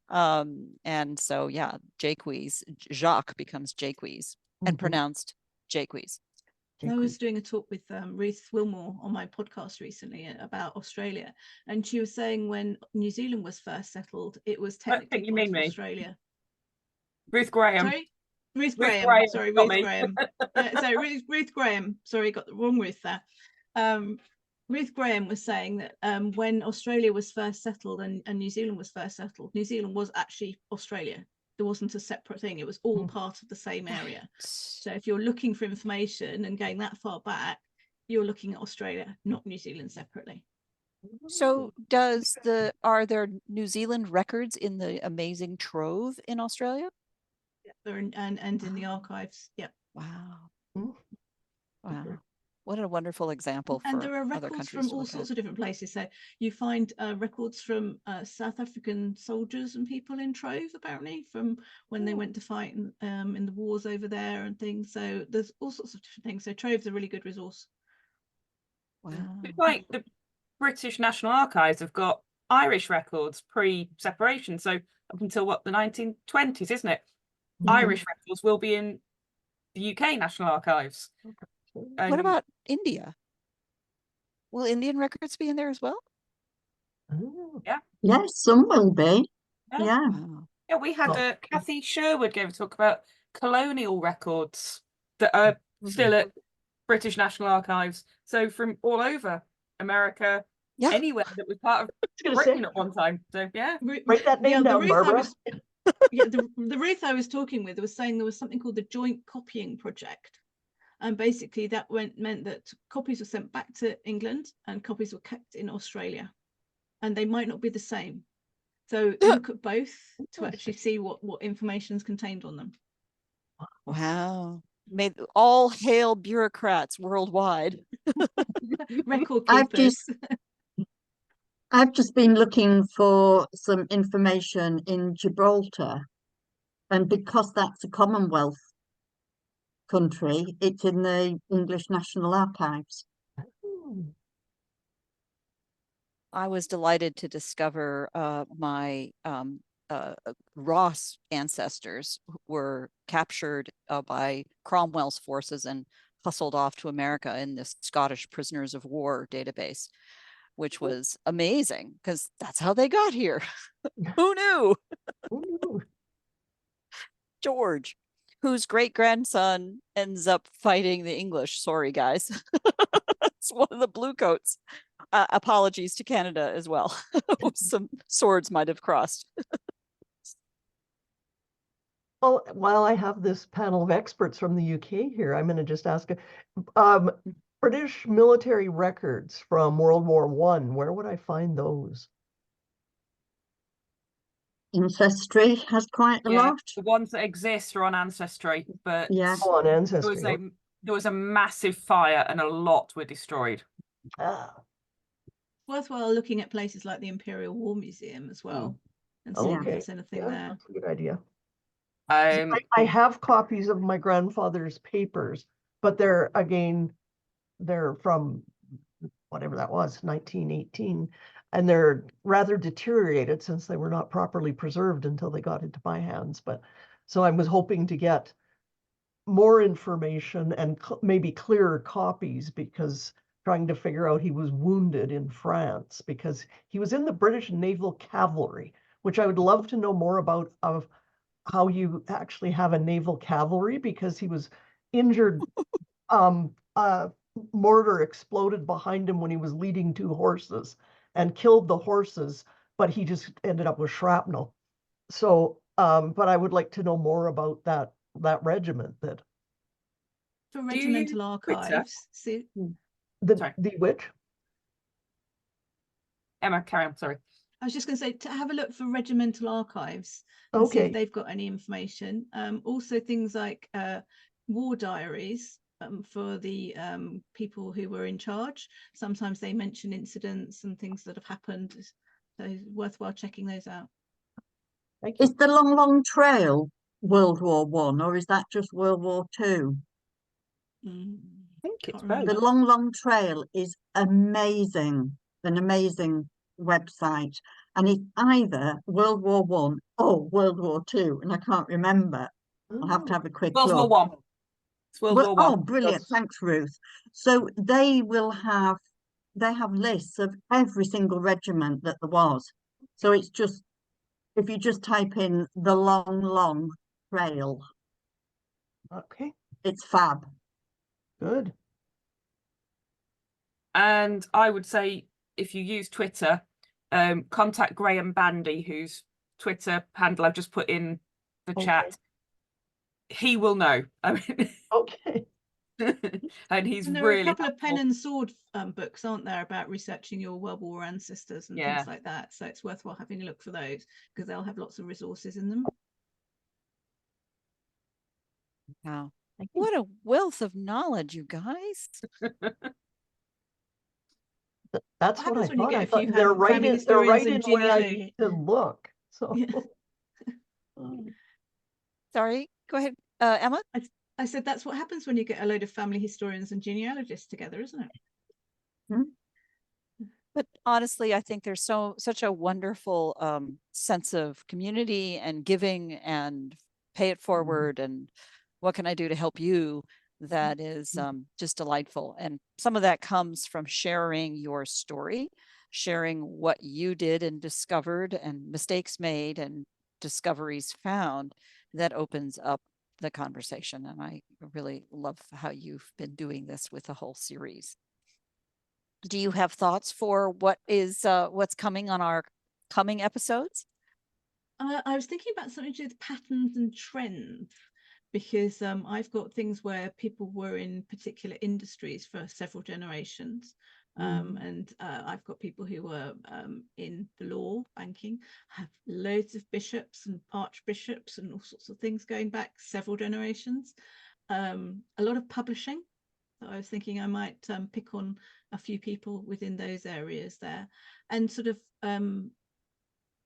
And so, yeah, Jacques becomes Jaques and pronounced Jaques. I was doing a talk with Ruth Wilmore on my podcast recently about Australia, and she was saying when New Zealand was first settled, it was technically part of Australia. Ruth Graham. Sorry? Ruth Graham. Sorry, Ruth Graham. So Ruth Graham. Sorry, got the wrong Ruth there. Ruth Graham was saying that when Australia was first settled and New Zealand was first settled, New Zealand was actually Australia. There wasn't a separate thing. It was all part of the same area. So if you're looking for information and going that far back, you're looking at Australia, not New Zealand separately. So are there New Zealand records in the amazing trove in Australia? And in the archives. Yep. Wow. Wow. What a wonderful example. And there are records from all sorts of different places. So you find records from South African soldiers and people in Trove, apparently, from when they went to fight in the wars over there and things. So there's all sorts of different things. So Trove's a really good resource. Wow. Like the British National Archives have got Irish records pre-separation. So up until the 1920s, isn't it? Irish records will be in the UK National Archives. What about India? Will Indian records be in there as well? Yeah. Yes, some will be. Yeah. Wow. Yeah, we had Kathy Sherwood gave a talk about colonial records that are still at British National Archives. So from all over America, anywhere that was part of Britain at one time. So yeah. Write that name down, Barbara. The Ruth I was talking with was saying there was something called the Joint Copying Project. And basically that meant that copies were sent back to England and copies were kept in Australia. And they might not be the same. So look at both to actually see what information is contained on them. Wow. May all hail bureaucrats worldwide. Record keepers. I've just been looking for some information in Gibraltar. And because that's a Commonwealth country, it's in the English National Archives. I was delighted to discover my Ross ancestors were captured by Cromwell's forces and hustled off to America in this Scottish prisoners of war database, which was amazing because that's how they got here. Who knew? Who knew? George, whose great grandson ends up fighting the English. Sorry, guys. It's one of the bluecoats. Apologies to Canada as well. Some swords might have crossed. Well, while I have this panel of experts from the UK here, I'm going to just ask, British military records from World War I, where would I find those? Ancestry has quite a lot. The ones that exist are on Ancestry, but Yeah. Oh, on Ancestry. there was a massive fire and a lot were destroyed. Ah, Worthwhile looking at places like the Imperial War Museum as well, and seeing if okay. there's anything Yeah, there. that's a good idea. Um, I have copies of my grandfather's papers, but they're from whatever that was, 1918, and they're rather deteriorated since they were not properly preserved until they got into my hands. But so I was hoping to get more information and maybe clearer copies, because trying to figure out he was wounded in France because he was in the British Naval Cavalry, which I would love to know more about, of how you actually have a naval cavalry, because he was injured. Mortar exploded behind him when he was leading 2 horses and killed the horses, but he just ended up with shrapnel. So, but I would like to know more about that regiment. That For Do you use regimental archives, see, the which Emma, carry on. Sorry. I was just going to say to have a look for regimental archives and see if they've got any information. Also things like war diaries for the people who were in charge. Sometimes they mention incidents and things that have happened, so worthwhile checking those out. Thank you. Is the Long Long Trail World War One, or is that just World War Two? I think it's Can't remember. The Long Long Trail is amazing, an amazing website, and it's either World War One or World War Two, and I can't remember. I'll have to have a quick World War look. One. It's World War One. Oh, brilliant! Thanks, Ruth. So they have lists of every single regiment that there was. So it's just, if you just type in the Long Long Trail, Okay, it's fab. good. And I would say if you use Twitter, contact Graham Bandy, whose Twitter handle I've just put in the chat. He will know. I mean, Okay. and he's And there really are a couple helpful. of pen and sword books, aren't there, about researching your World War ancestors and things like that. So it's worthwhile having a look for those, because they'll have lots of resources in them. Wow. What a wealth of knowledge, you guys. That's What what I happens when you thought. get I a few thought they're right family in, historians and where I genealogy? need to look. So Yeah. Sorry, go ahead, Emma. I said that's what happens when you get a load of family historians and genealogists together, isn't it? But honestly, I think there's such a wonderful sense of community and giving and pay it forward and what can I do to help you, that is just delightful. And some of that comes from sharing your story, sharing what you did and discovered and mistakes made and discoveries found, that opens up the conversation. And I really love how you've been doing this with the whole series. Do you have thoughts for what's coming on our coming episodes? I was thinking about something to do with patterns and trends, because I've got things where people were in particular industries for several generations. And I've got people who were in the law, banking. I have loads of bishops and archbishops and all sorts of things going back several generations. A lot of publishing. So I was thinking I might pick on a few people within those areas there, and sort of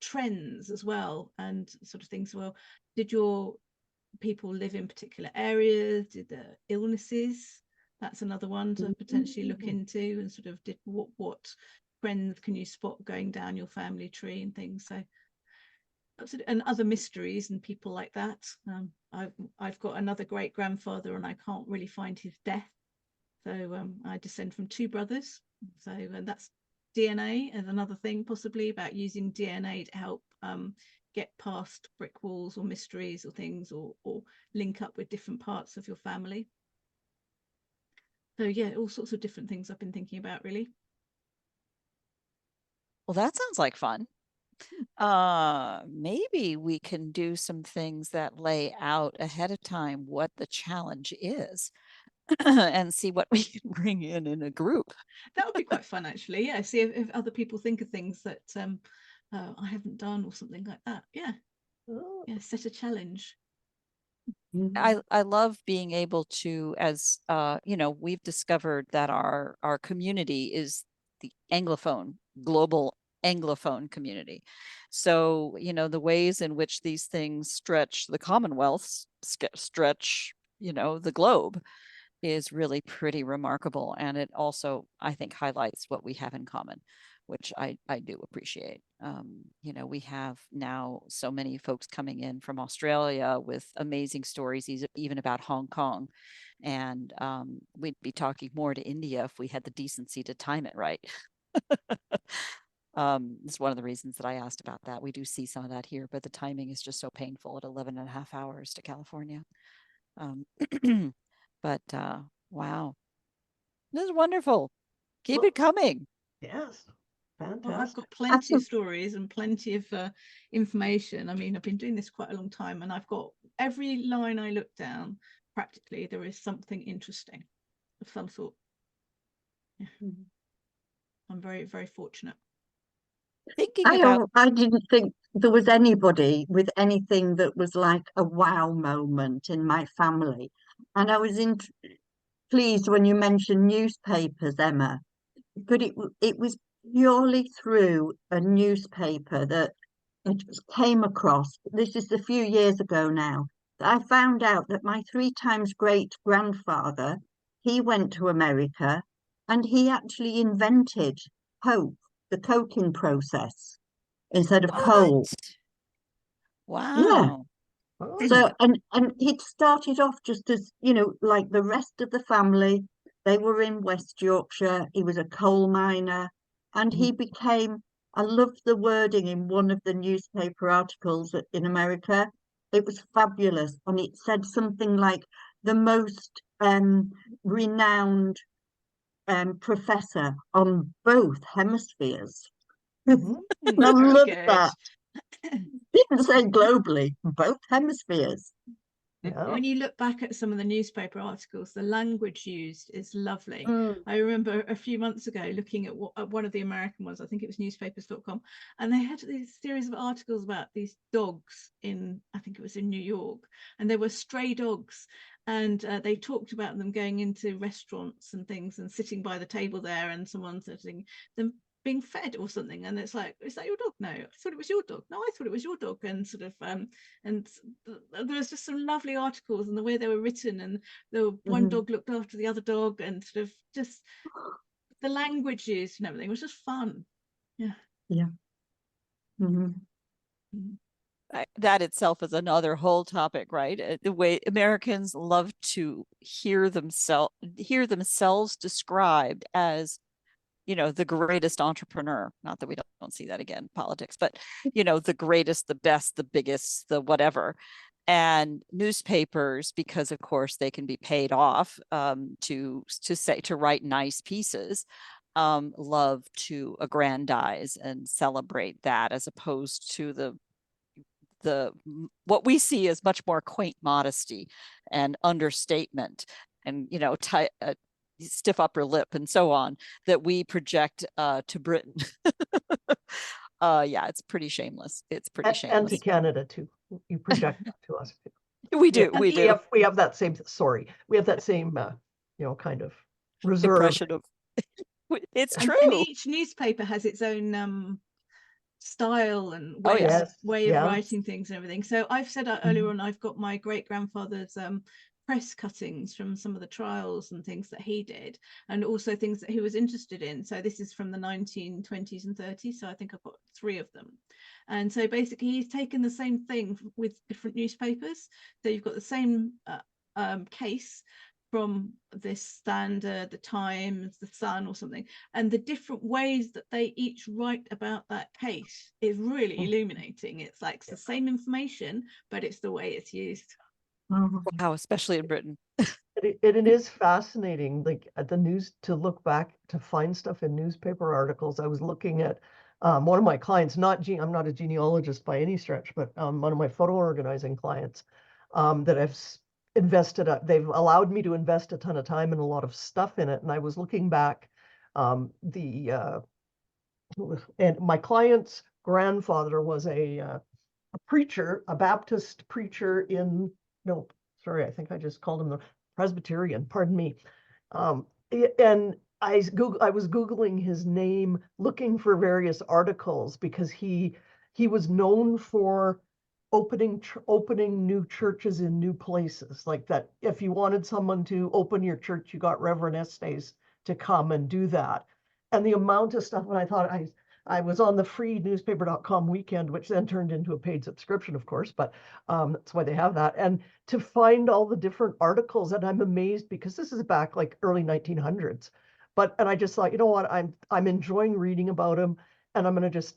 trends as well, and sort of things. Well, did your people live in particular areas? Did the illnesses? That's another one to potentially look into, and sort of did what trends can you spot going down your family tree and things. So and other mysteries and people like that. I've got another great grandfather and I can't really find his death. So I descend from 2 brothers. So that's DNA as another thing, possibly about using DNA to help get past brick walls or mysteries or things, or link up with different parts of your family. So yeah, all sorts of different things I've been thinking about, really. Well, that sounds like fun. Maybe we can do some things that lay out ahead of time what the challenge is and see what we can bring in a group. That would be quite fun, actually. Yeah, see if other people think of things that I haven't done or something like that. Yeah, Oh, yeah, set a challenge. I love being able to, as you know, we've discovered that our community is the Anglophone, global Anglophone community. So, you know, the ways in which these things stretch the Commonwealth, stretch, you know, the globe is really pretty remarkable. And it also, I think, highlights what we have in common, which I do appreciate. You know, we have now so many folks coming in from Australia with amazing stories, even about Hong Kong. And we'd be talking more to India if we had the decency to time it right. It's one of the reasons that I asked about that. We do see some of that here, but the timing is just so painful at 11 and a half hours to California. But wow, this is wonderful. Keep well, it coming. yes, Well, I've fantastic. got plenty of stories and plenty of information. I mean, I've been doing this quite a long time, and I've got every line I look down, practically, there is something interesting of some sort. Yeah. I'm very, very fortunate. Thinking about I didn't think there was anybody with anything that was like a wow moment in my family. And I was pleased when you mentioned newspapers, Emma, but it was purely through a newspaper that I just came across. This is a few years ago now, that I found out that my 3 times great grandfather, he went to America and he actually invented coke, the coking process, instead of coal. what? Yeah. Wow. Oh, So and he'd started off just as, you know, like the rest of the family. They were in West Yorkshire. He was a coal miner, and he became. I loved the wording in one of the newspaper articles in America. It was fabulous, and it said something like the most renowned professor on both hemispheres. mhm. And I Very loved good. that. Didn't say globally, both hemispheres. Yeah. When you look back at some of the newspaper articles, the language used is lovely. I remember a few months ago looking at one of the American ones, I think it was newspapers.com, and they had this series of articles about these dogs in, I think it was in New York, and they were stray dogs. And they talked about them going into restaurants and things and sitting by the table there, and someone sitting them being fed or something, and it's like, is that your dog? No, I thought it was your dog. No, I thought it was your dog. And sort of and there was just some lovely articles, and the way they were written, and the one dog looked after the other dog, and sort of just the language used and everything was just fun. Yeah. That itself is another whole topic, right? The way Americans love to hear themselves described as, you know, the greatest entrepreneur. Not that we don't see that again in politics, but, you know, the greatest, the best, the biggest, the whatever. And newspapers, because of course they can be paid off to write nice pieces, love to aggrandize and celebrate that, as opposed to the what we see as much more quaint modesty and understatement and, you know, stiff upper lip and so on that we project to Britain. Yeah, it's pretty shameless. It's pretty And to shameless. Canada too. You project that to us too. We do. We do. We have that same. Sorry, we have that same. You know, kind of reserve. Impression of. It's And true. each newspaper has its own style and Oh, way, yes. way of writing things and everything. So I've said earlier on, I've got my great grandfather's press cuttings from some of the trials and things that he did, and also things that he was interested in. So this is from the 1920s and 30s, so I think I've got 3 of them. And so basically he's taken the same thing with different newspapers. So you've got the same case, from the Standard, the Times, the Sun or something, and the different ways that they each write about that case is really illuminating. It's like it's the same information, but it's the way it's used. Wow, especially in Britain. It is fascinating, like at the news, to look back to find stuff in newspaper articles. I was looking at one of my clients, I'm not a genealogist by any stretch, but one of my photo organizing clients that I've they've allowed me to invest a ton of time and a lot of stuff in it. And I was looking back, and my client's grandfather was a preacher, a Baptist preacher no, sorry, I think I just called him the Presbyterian, pardon me. And I was Googling his name, looking for various articles, because he was known for opening new churches in new places. Like that, if you wanted someone to open your church, you got Reverend Estes to come and do that. And the amount of stuff, when I thought I was on the free newspaper.com weekend, which then turned into a paid subscription, of course, but that's why they have that. And to find all the different articles, and I'm amazed, because this is back like early 1900s. And I just thought, you know what, I'm enjoying reading about them, and I'm going to just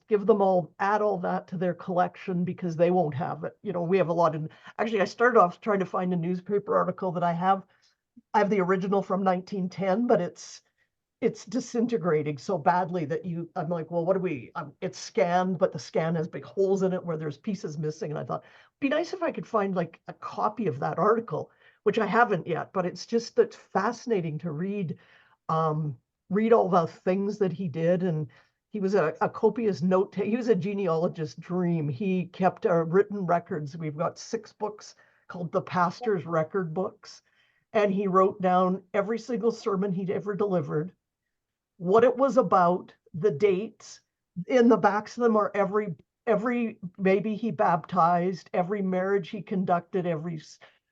add all that to their collection, because they won't have it. You know, we have a lot actually, I started off trying to find a newspaper article that I have the original from 1910, but it's disintegrating so badly that I'm like, well, what do it's scanned, but the scan has big holes in it where there's pieces missing. And I thought, it'd be nice if I could find like a copy of that article, which I haven't yet, but it's fascinating to read all the things that he did. And he was a copious he was a genealogist's dream. He kept written records. We've got 6 books called the Pastor's Record Books. And he wrote down every single sermon he'd ever delivered, what it was about, the dates. In the backs of them are every baby he baptized, every marriage he conducted, every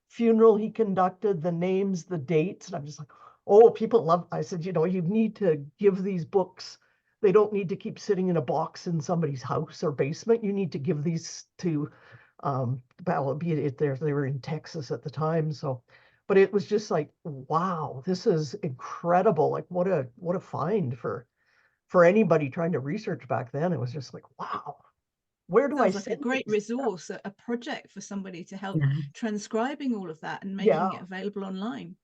funeral he conducted, the names, the dates. And I'm just like, oh, people love. I said, you need to give these books. They don't need to keep sitting in a box in somebody's house or basement. You need to give these to, be it they were in Texas at the time. So, but it was just like, wow, this is incredible. Like what a find for anybody trying to research back then. It was just like, wow, where do Sounds I like a great resource, a project for somebody to help transcribing all of that and making it available online.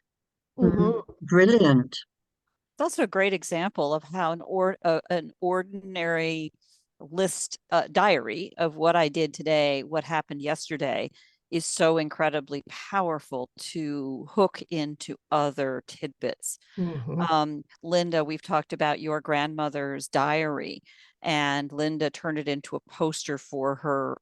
Brilliant. It's also a great example of how an ordinary list diary of what I did today, what happened yesterday, is so incredibly powerful to hook into other tidbits. Linda, we've talked about your grandmother's diary, and Linda turned it into a poster for her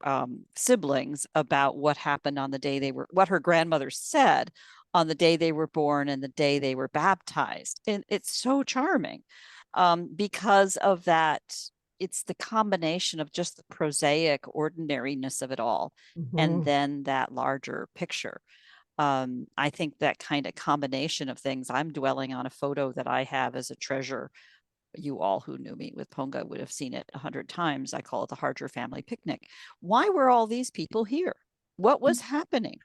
siblings about what happened on the day what her grandmother said on the day they were born and the day they were baptized. And it's so charming because of that. It's the combination of just the prosaic ordinariness of it all, and then that larger picture. I think that kind of combination of things, I'm dwelling on a photo that I have as a treasure. You all who knew me with Ponga would have seen it 100 times. I call it the Harger family picnic. Why were all these people here? What was happening?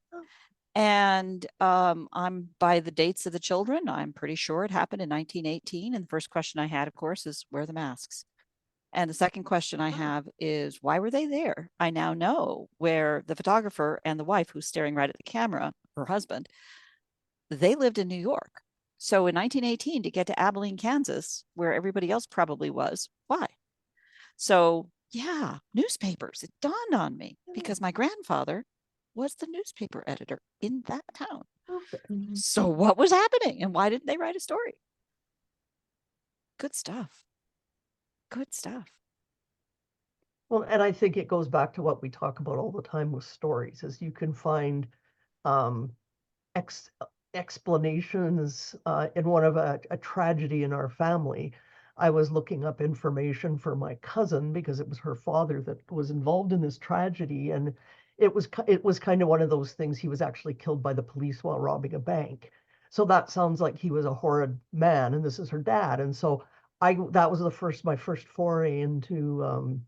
And I'm by the dates of the children, I'm pretty sure it happened in 1918. And the first question I had, of course, is where are the masks? And the second question I have is, why were they there? I now know where the photographer and the wife, who's staring right at the camera, her husband, they lived in New York. So in 1918, to get to Abilene, Kansas, where everybody else probably was, why? So yeah, newspapers, it dawned on me because my grandfather was the newspaper editor in that town. So what was happening and why didn't they write a story? Good stuff. Good stuff. Well, and I think it goes back to what we talk about all the time with stories, is you can find explanations in one of a tragedy in our family. I was looking up information for my cousin because it was her father that was involved in this tragedy, and it was kind of one of those things. He was actually killed by the police while robbing a bank. So that sounds like he was a horrid man, and this is her dad. And so that was my first foray into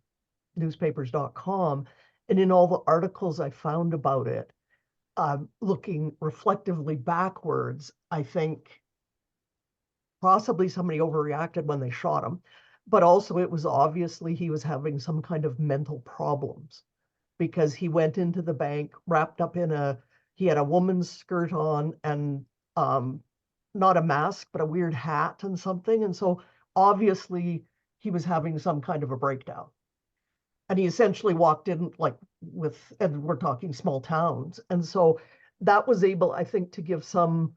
newspapers.com. And in all the articles I found about it, looking reflectively backwards, I think possibly somebody overreacted when they shot him, but also it was obviously he was having some kind of mental problems because he went into the bank wrapped up in he had a woman's skirt on and not a mask, but a weird hat and something. And so obviously he was having some kind of a breakdown. And he essentially walked in like and we're talking small towns. And so that was able, I think, to give some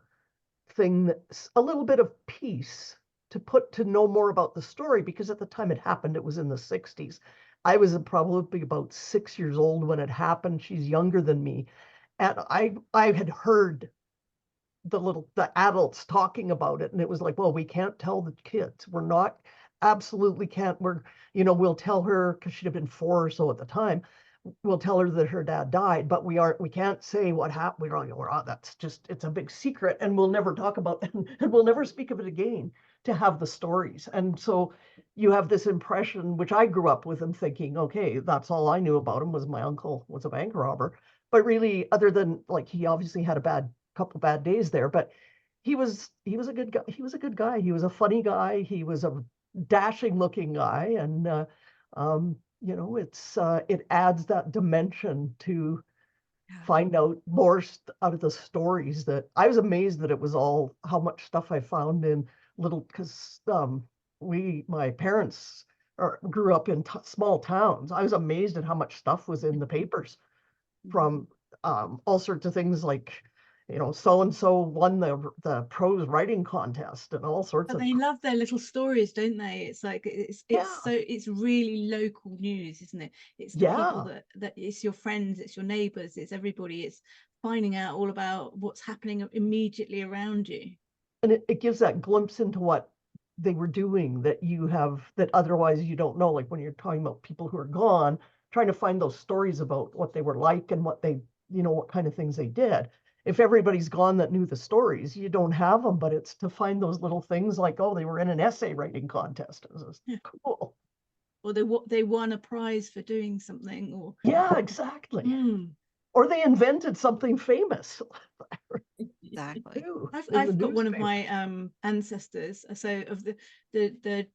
thing that's a little bit of peace to know more about the story, because at the time it happened, it was in the 60s. I was probably about 6 years old when it happened. She's younger than me. And I had heard the adults talking about it, and it was like, well, we can't tell the kids. We're not absolutely can't. We'll tell her because she'd have been 4 or so at the time. We'll tell her that her dad died, but we can't say what happened. That's just, it's a big secret, and we'll never talk about it, and we'll never speak of it again, to have the stories. And so you have this impression, which I grew up with, and thinking, okay, that's all I knew about him was my uncle was a bank robber. But really, other than like, he obviously had a couple bad days there, but he was a good guy. He was a good guy. He was a funny guy. He was a dashing looking guy. And it adds that dimension to find out more out of the stories. That I was amazed that it was all how much stuff I found in because my parents grew up in small towns. I was amazed at how much stuff was in the papers from all sorts of things like, so and so won the prose writing contest and all sorts But of. they love their little stories, don't they? It's like it's really local news, isn't it? It's the people that it's your friends, it's your neighbors, it's everybody. It's finding out all about what's happening immediately around you. And it gives that glimpse into what they were doing that otherwise you don't know. Like when you're talking about people who are gone, trying to find those stories about what they were like and what they, what kind of things they did. If everybody's gone that knew the stories, you don't have them, but it's to find those little things like, oh, they were in an essay writing contest. It was cool. Or they won a prize for doing something. Or yeah, exactly. Or they invented something famous. Exactly. I've got one of my ancestors. So of the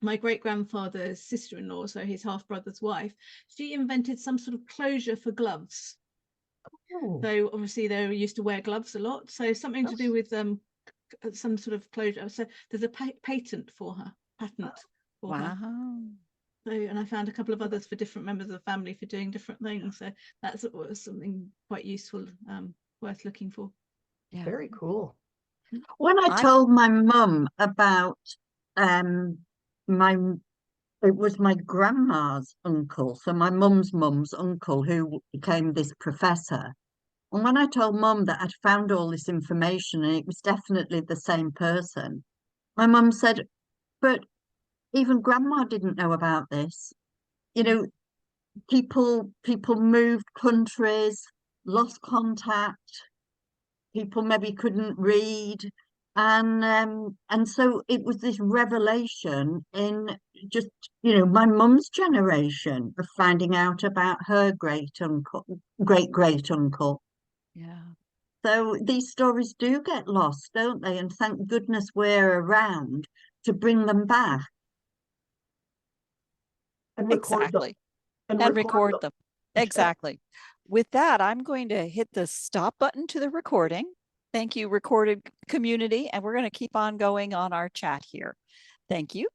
my great-grandfather's sister-in-law, so his half-brother's wife, she invented some sort of closure for gloves. So obviously they used to wear gloves a lot. So something to do with some sort of closure. So there's a patent for her. Wow. So, and I found a couple of others for different members of the family for doing different things. So that's something quite useful, worth looking for. Yeah. Very cool. When I told my mum about it was my grandma's uncle, so my mum's uncle, who became this professor. And when I told mum that I'd found all this information and it was definitely the same person, my mum said, but even grandma didn't know about this. People moved countries, lost contact, people maybe couldn't read. And so it was this revelation in just, my mum's generation of finding out about her great great uncle. Yeah. So these stories do get lost, don't they? And thank goodness we're around to bring them back. And record them. And record them. Exactly. With that, I'm going to hit the stop button to the recording. Thank you, recorded community. And we're going to keep on going on our chat here. Thank you.